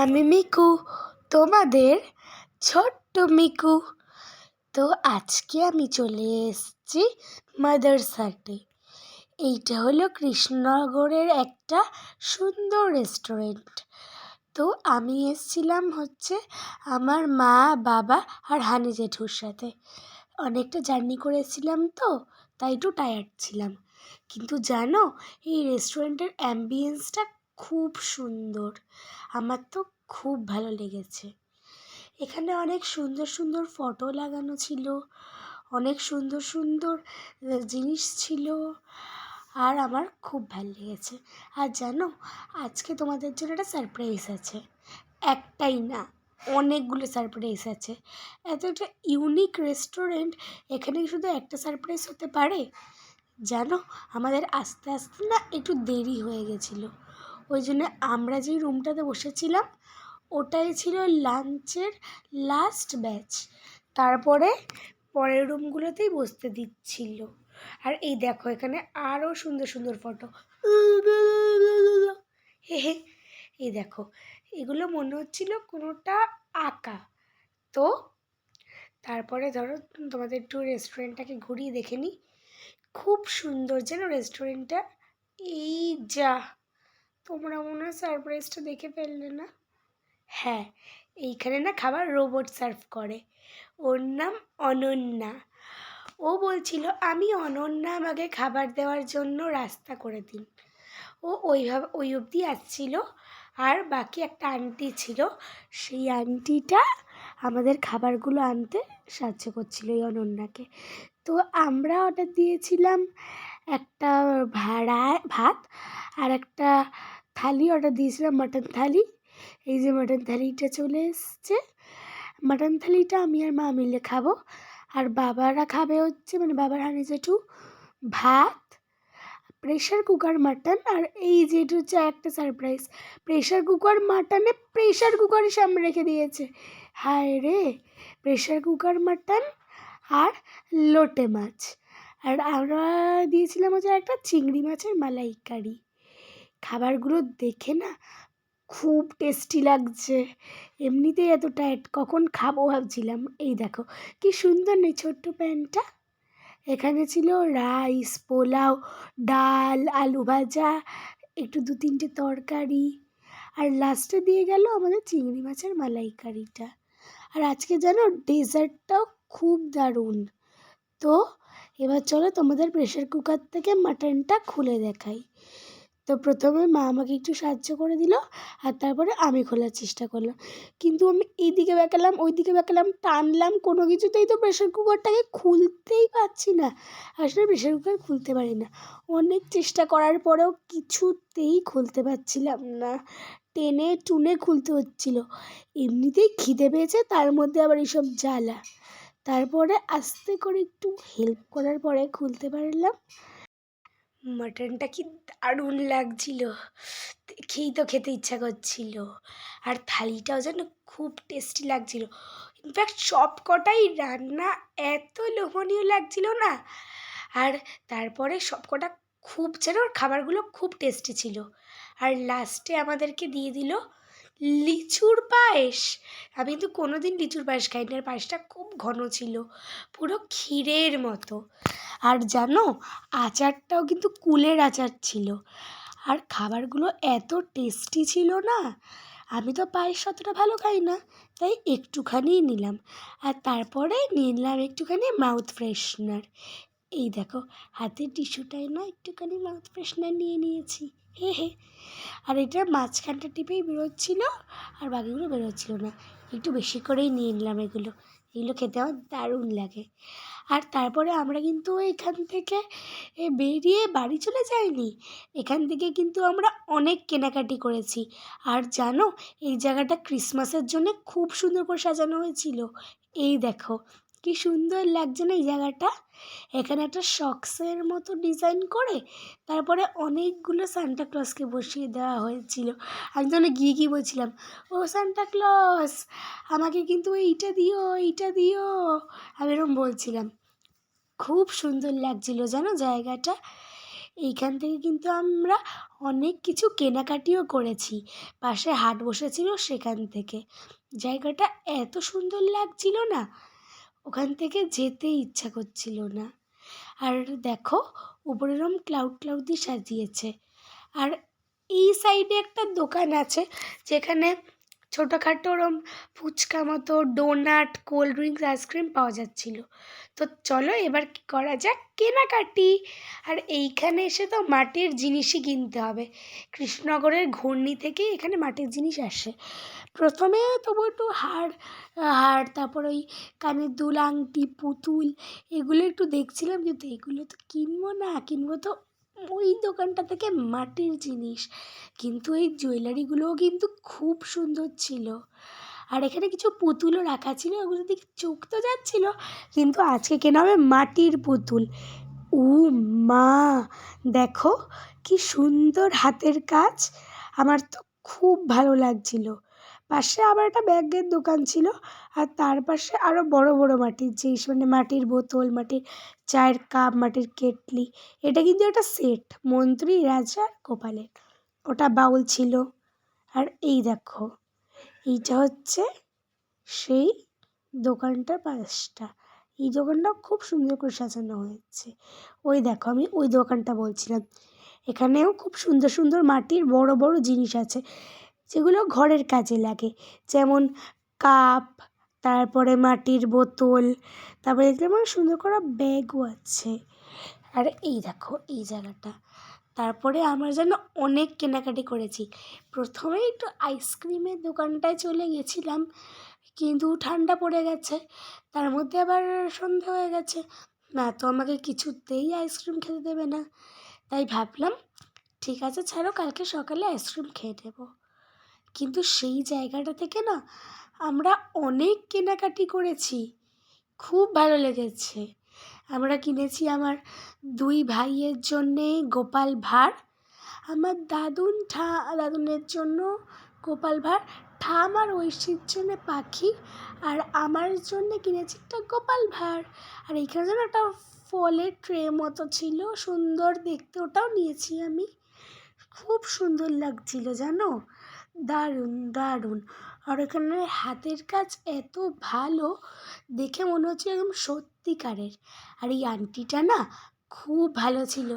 আমি মিকু, তোমাদের ছোট্ট মিকু। তো আজকে আমি চলে এসেছি মাদার্স হাটে। এইটা হলো কৃষ্ণনগরের একটা সুন্দর রেস্টুরেন্ট। তো আমি এসেছিলাম আমার মা, বাবা আর হানি জেঠুর সাথে। অনেকটা জার্নি করে এসেছিলাম, তো তাই একটু টায়ার্ড ছিলাম। কিন্তু জানো, এই রেস্টুরেন্টের অ্যাম্বিয়েন্সটা খুব সুন্দর। আমার তো খুব ভালো লেগেছে। এখানে অনেক সুন্দর সুন্দর ফটো লাগানো ছিল, অনেক সুন্দর সুন্দর জিনিস ছিল, আর আমার খুব ভালো লেগেছে। আর জানো, আজকে তোমাদের জন্য একটা সারপ্রাইজ আছে। একটাই না, অনেকগুলো সারপ্রাইজ আছে। এত একটা ইউনিক রেস্টুরেন্ট, এখানে শুধু একটা সারপ্রাইজ হতে পারে? জানো, আমাদের আস্তে আস্তে না একটু দেরি হয়ে গেছিলো। ওই জন্য আমরা যেই রুমটাতে বসেছিলাম ওটাই ছিল লাঞ্চের লাস্ট ব্যাচ। তারপরে পরের রুমগুলোতেই বসতে দিচ্ছিল। আর এই দেখো, এখানে আরও সুন্দর সুন্দর ফটো। হে হে, এই দেখো, এগুলো মনে হচ্ছিল কোনোটা আঁকা। তো তারপরে ধরো, তোমাদের একটু রেস্টুরেন্টটাকে ঘুরিয়ে দেখে নিই। খুব সুন্দর যেন রেস্টুরেন্টটা। এই যা, তোমরা মনে হয় সারপ্রাইজটা দেখে ফেললে না? হ্যাঁ, এইখানে না খাবার রোবট সার্ভ করে। ওর নাম অনন্যা। ও বলছিল আমি অনন্যা, আমাকে খাবার দেওয়ার জন্য রাস্তা করে দিন। ও ওই অবধি আসছিল। আর বাকি একটা আন্টি ছিল, সেই আন্টিটা আমাদের খাবারগুলো আনতে সাহায্য করছিল এই অনন্যাকে। তো আমরা অর্ডার দিয়েছিলাম একটা ভাত, আর একটা থালি অর্ডার দিয়েছিলাম, মাটন থালি। এই যে মাটন থালিটা চলে এসছে। মাটন থালিটা আমি আর মা মিলে খাবো। আর বাবারা খাবে বাবার হানি জেঠু ভাত, প্রেশার কুকার মাটন। আর এই যেটা হচ্ছে একটা সারপ্রাইজ, প্রেশার কুকার মাটনে প্রেশার কুকারই সামনে রেখে দিয়েছে। হায় রে, প্রেশার কুকার মাটন আর লোটে মাছ। আর আমরা দিয়েছিলাম একটা চিংড়ি মাছের মালাইকারি। খাবারগুলো দেখে না খুব টেস্টি লাগছে। এমনিতেই এত টায়ার্ড, কখন খাবো ভাবছিলাম। এই দেখো কি সুন্দর নেই ছোট্ট প্যানটা। এখানে ছিল রাইস, পোলাও, ডাল, আলু ভাজা, একটু 2-3টে তরকারি, আর লাস্টে দিয়ে গেল আমাদের চিংড়ি মাছের মালাইকারিটা। আর আজকে জানো, ডেজার্টটাও খুব দারুণ। তো এবার চলো তোমাদের প্রেশার কুকার থেকে মাটনটা খুলে দেখাই। তো প্রথমে মা আমাকে একটু সাহায্য করে দিল, আর তারপরে আমি খোলার চেষ্টা করলাম। কিন্তু আমি এইদিকে বেঁকালাম, ওইদিকে বেঁকালাম, টানলাম, কোনো কিছুতেই তো প্রেশার কুকারটাকে খুলতেই পারছি না। আসলে প্রেশার কুকার খুলতে পারি না, অনেক চেষ্টা করার পরেও কিছুতেই খুলতে পারছিলাম না। টেনে টুনে খুলতে হচ্ছিল। এমনিতেই খিদে পেয়েছে, তার মধ্যে আবার এইসব জ্বালা। তারপরে আস্তে করে একটু হেল্প করার পরে খুলতে পারলাম। মাটনটা কি দারুণ লাগছিল, দেখেই তো খেতে ইচ্ছা করছিল। আর থালিটাও যেন খুব টেস্টি লাগছিল। ইনফ্যাক্ট সব কটাই রান্না এত লোভনীয় লাগছিল না। আর তারপরে সব কটা খুব যেন, খাবারগুলো খুব টেস্টি ছিল। আর লাস্টে আমাদেরকে দিয়ে দিল লিচুর পায়েস। আমি কিন্তু কোনো দিন লিচুর পায়েস খাইনি, আর পায়েসটা খুব ঘন ছিল, পুরো ক্ষীরের মতো। আর জানো, আচারটাও কিন্তু কুলের আচার ছিল। আর খাবারগুলো এত টেস্টি ছিল না, আমি তো পায়েস অতটা ভালো খাই না, তাই একটুখানিই নিলাম। আর তারপরে নিলাম একটুখানি মাউথ ফ্রেশনার। এই দেখো, হাতে টিস্যুটাই না একটুখানি মাউথ ফ্রেশনার নিয়ে নিয়েছি। হে হে। আর এটার মাঝখানটা টিপেই বেরোচ্ছিল, আর বাকিগুলো বেরোচ্ছিল না। একটু বেশি করেই নিয়ে নিলাম এগুলো খেতে আমার দারুণ লাগে। আর তারপরে আমরা কিন্তু এখান থেকে বেরিয়ে বাড়ি চলে যাইনি। এখান থেকে কিন্তু আমরা অনেক কেনাকাটি করেছি। আর জানো, এই জায়গাটা ক্রিসমাসের জন্য খুব সুন্দর করে সাজানো হয়েছিল। এই দেখো কি সুন্দর লাগছে না এই জায়গাটা। এখানে একটা সক্সের মতো ডিজাইন করে তারপরে অনেকগুলো সান্টা ক্লজকে বসিয়ে দেওয়া হয়েছিল। আমি তো গিয়ে বলছিলাম, ও সান্টা ক্লজ, আমাকে কিন্তু এইটা দিও, এইটা দিও, আমি এরকম বলছিলাম। খুব সুন্দর লাগছিল জানো জায়গাটা। এইখান থেকে কিন্তু আমরা অনেক কিছু কেনাকাটিও করেছি। পাশে হাট বসেছিল সেখান থেকে। জায়গাটা এত সুন্দর লাগছিল না, ওখান থেকে যেতে ইচ্ছা করছিল না। আর দেখো উপরে এরকম ক্লাউড ক্লাউড দিয়ে সাজিয়েছে। আর এই সাইডে একটা দোকান আছে যেখানে ছোটোখাটো ওরম ফুচকা মতো ডোনাট, কোল্ড ড্রিঙ্কস, আইসক্রিম পাওয়া যাচ্ছিল। তো চলো এবার কী করা যাক, কেনাকাটি। আর এইখানে এসে তো মাটির জিনিসই কিনতে হবে। কৃষ্ণনগরের ঘূর্ণি থেকেই এখানে মাটির জিনিস আসে। প্রথমে তবু একটু হাড় হাড় তারপর ওই কানের দুল, আংটি, পুতুল এগুলো একটু দেখছিলাম, কিন্তু এগুলো তো কিনবো না, কিনবো তো ওই দোকানটা থেকে মাটির জিনিস। কিন্তু এই জুয়েলারিগুলোও কিন্তু খুব সুন্দর ছিল। আর এখানে কিছু পুতুলও রাখা ছিল, ওগুলো দেখে চোখ তো যাচ্ছিল, কিন্তু আজকে কেনা হবে মাটির পুতুল। ও মা, দেখো কি সুন্দর হাতের কাজ, আমার তো খুব ভালো লাগছিল। পাশে আবার একটা ব্যাগের দোকান ছিল, আর তার পাশে আরও বড় বড় মাটির জিনিস, মানে মাটির বোতল, মাটির চায়ের কাপ, মাটির কেটলি। এটা কিন্তু একটা সেট, মন্ত্রী, রাজা, গোপালের। ওটা বাউল ছিল। আর এই দেখো, এইটা হচ্ছে সেই দোকানটার পাশটা। এই দোকানটাও খুব সুন্দর করে সাজানো হয়েছে। ওই দেখো, আমি ওই দোকানটা বলছিলাম। এখানেও খুব সুন্দর সুন্দর মাটির বড় বড় জিনিস আছে, যেগুলো ঘরের কাজে লাগে। যেমন কাপ, তারপরে মাটির বোতল, তারপরে যেমন সুন্দর করা ব্যাগও আছে। আর এই দেখো এই জায়গাটা। তারপরে আমরা যেন অনেক কেনাকাটি করেছি। প্রথমে একটু আইসক্রিমের দোকানটায় চলে গেছিলাম, কিন্তু ঠান্ডা পড়ে গেছে। তার মধ্যে আবার সন্ধে হয়ে গেছে, মা তো আমাকে কিছুতেই আইসক্রিম খেতে দেবে না। তাই ভাবলাম ঠিক আছে ছাড়ো, কালকে সকালে আইসক্রিম খেয়ে নেব। কিন্তু সেই জায়গাটা থেকে না আমরা অনেক কেনাকাটি করেছি, খুব ভালো লেগেছে। আমরা কিনেছি আমার দুই ভাইয়ের জন্যে গোপাল ভাঁড়, আমার দাদুনের জন্য গোপাল ভাঁড়, ঠাম আর ঐশীর জন্যে পাখি, আর আমার জন্যে কিনেছি একটা গোপাল ভাঁড়। আর এইখানে যেন একটা ফলের ট্রে মতো ছিল, সুন্দর দেখতে, ওটাও নিয়েছি আমি। খুব সুন্দর লাগছিল জানো, দারুণ দারুণ। আর এখানে হাতের কাজ এত ভালো, দেখে মনে হচ্ছে একদম সত্যিকারের। আর এই আংটিটা না খুব ভালো ছিল।